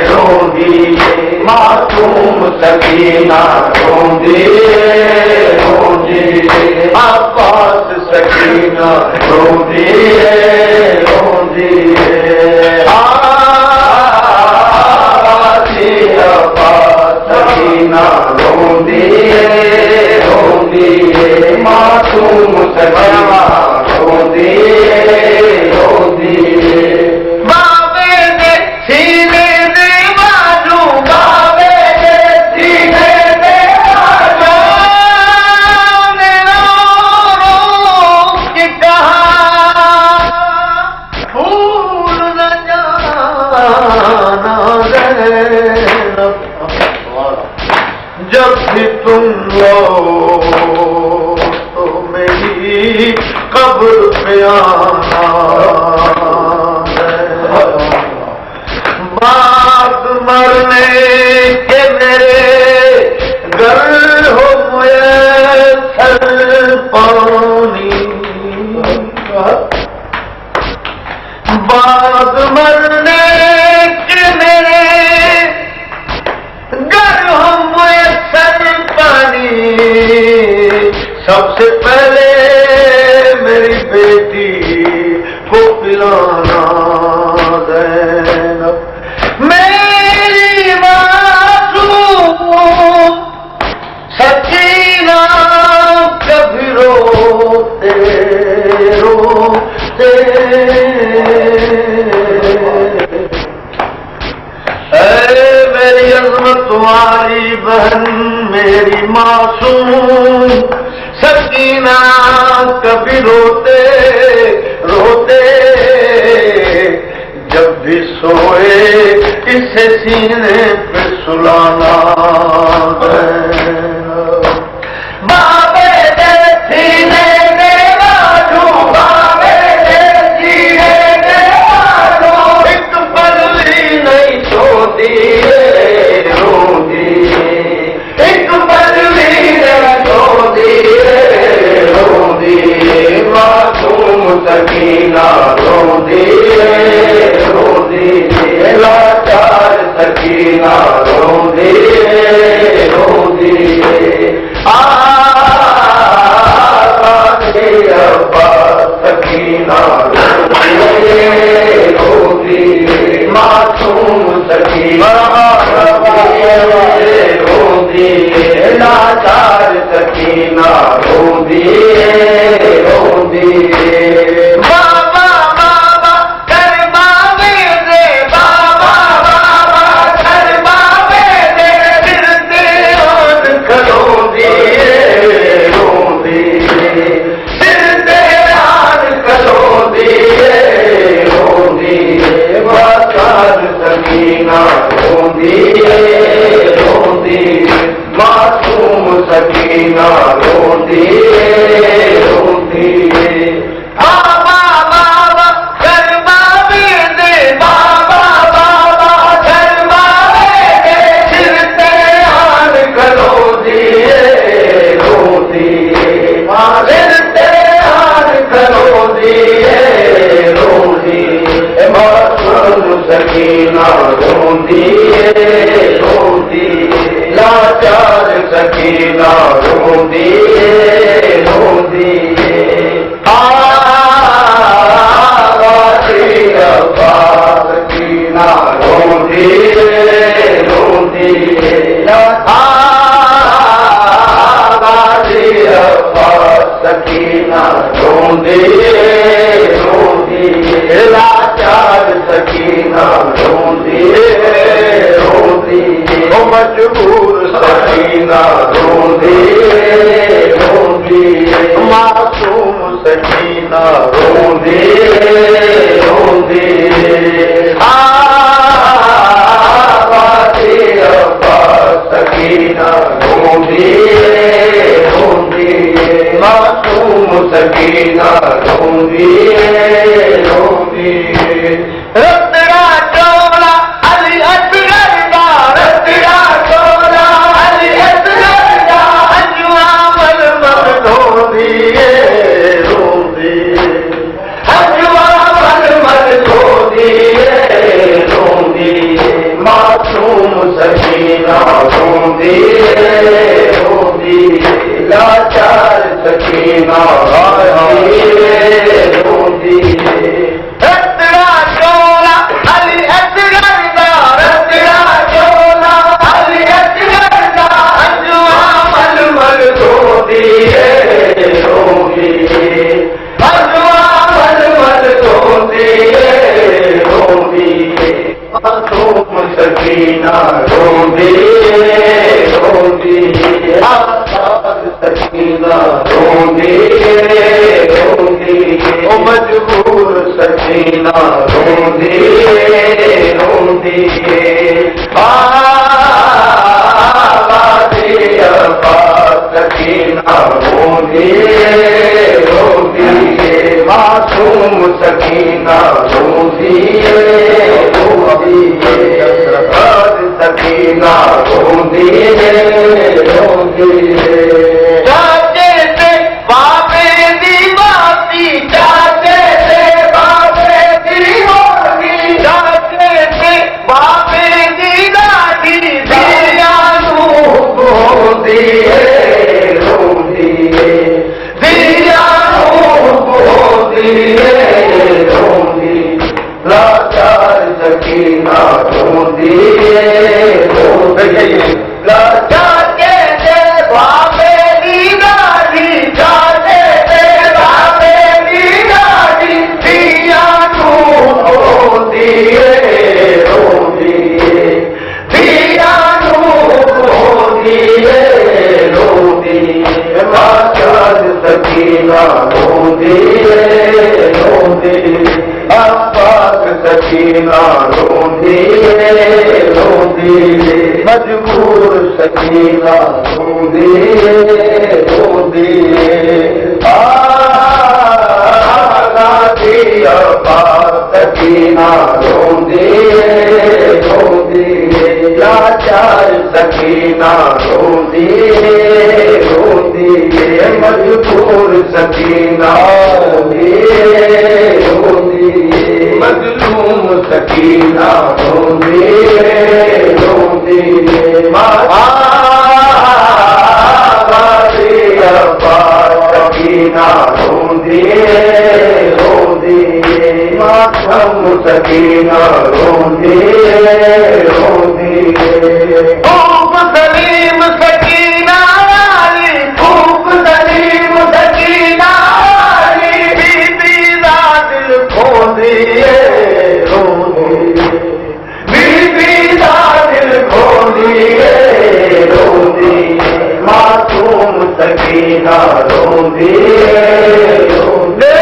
रोंदी मासूम सकीना रोंदी अब्बास सकीना रोंदी अब्बास सकीना रोंदी मासूम सकीना रोंदी बाबे दे सीने दे बाजू बाबे दे सीने दे बाजू ने रो के कहा भूल न जाना जब भी तुम लो तो मेरी कब्र पे आना बात मरने के मेरे घर हो मुयस्सर पानी बात मरने के मेरे घर हो मुयस्सर पानी सबसे पहले मेरी बेटी को पिलाना ज़ैनब मेरी मासूम सकीना कभी रोते मेरी अज़मत तुम्हारी बहन मेरी मासूम सकीना कभी रोते जब भी सोए इसे सीने पे सुलाना बाबे दे सीने दे बाजू बाबे दे सीने दे बाजू एक पल भी नहीं सोती रोंदी एक पल भी नहीं सोती मासूम सकीना रोंदी लाचार सकीना रोंदी अब्बास सकीना रोंदी मासूम सकीना रोंदी लाचार सकीना रोंदी बाबा बाबा कर बाबे दे बाबा बाबा कर बाबे दे दिल दे और खलोंदी दिल दे और खलोंदी मासूम सकीना रोंदी मासूम सकीना रोंदी बाबा बाबा कर बाबे दे बाबा बाबा कर बाबे दे दिल ते आन खलोंदी दिल ते आन खलोंदी मासूम सकीना रोंदी लाचार सकीना रोंदी अब्बास सकीना रोंदी अब्बास सकीना रोंदी लाचार सकीना रोंदी मजबूर सकीना रोंदी मासूम सकीना रोंदी अब्बास सकीना रोंदी मासूम सकीना रोंदी रत्ना चोला अली असगर दा रत्ना चोला अली असगर दा अंजुआ मल धोदी अंजुआ मल धोदी रोंदी रोंदी आजाद सकीना रोंदी रोंदी ओ मजबूर सकीना रोंदी रोंदी आवाज़े अब्बास सकीना रोंदी रोंदी मासूम सकीना रोंदी रोंदी सकीना रोंदी रोंदी चाचे से बाबे दीवाती चाचे से बाबे दीवाती चाचे से बाबे दीदादी दियानु रोंदी रोंदी दियानु रोंदी रोंदी लाचार सकीना रोंदी रोंदी लाचार के बाबे दीदादी चाचे से बाबे दीदादी दियानु रोंदी रोंदी दियानु रोंदी रोंदी लाचार सकीना रोंदी रोंदी आपाक सकीना रोंदी रोंदी मजबूर सकीना रोंदी रोंदी आगाज़ी अब्बास सकीना रोंदी रोंदी लाचार सकीना रोंदी रोंदी मजबूर सकीना रोंदी रोंदी मजलूम सकीना रोंदी रोंदी आवाज़े अब्बास सकीना रोंदी रोंदी मासूम सकीना रोंदी रोंदी खूब सलीम सकीना वाली खूब सलीम सकीना वाली बीबी दा दिल खोंदी रोंदी बीबी दा दिल खोंदी रोंदी मासूम सकीना रोंदी रोंदी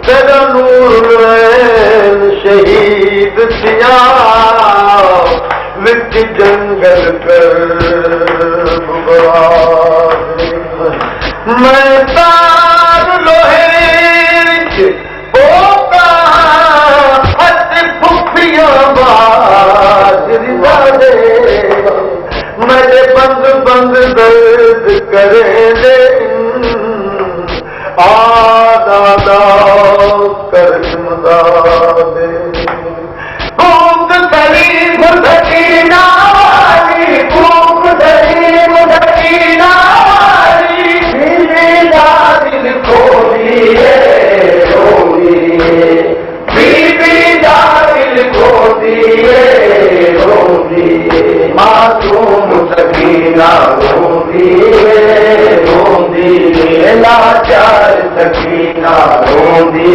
तेरा नूर शहीद थिया विच जंगल कर मैं तार लोहे पोता हथ फुफिया बाजरिदा दे मेरे बंद बंद दर्द करे दे दादा करमदा दे भूख सलीम सकीना वाली भूख सलीम सकीना वाली बीबी दा दिल खोली रोंदी बीबी दा दिल खोली रोंदी मासूम सकीना रोंदी रोंदी लाचार सकीना रोंदी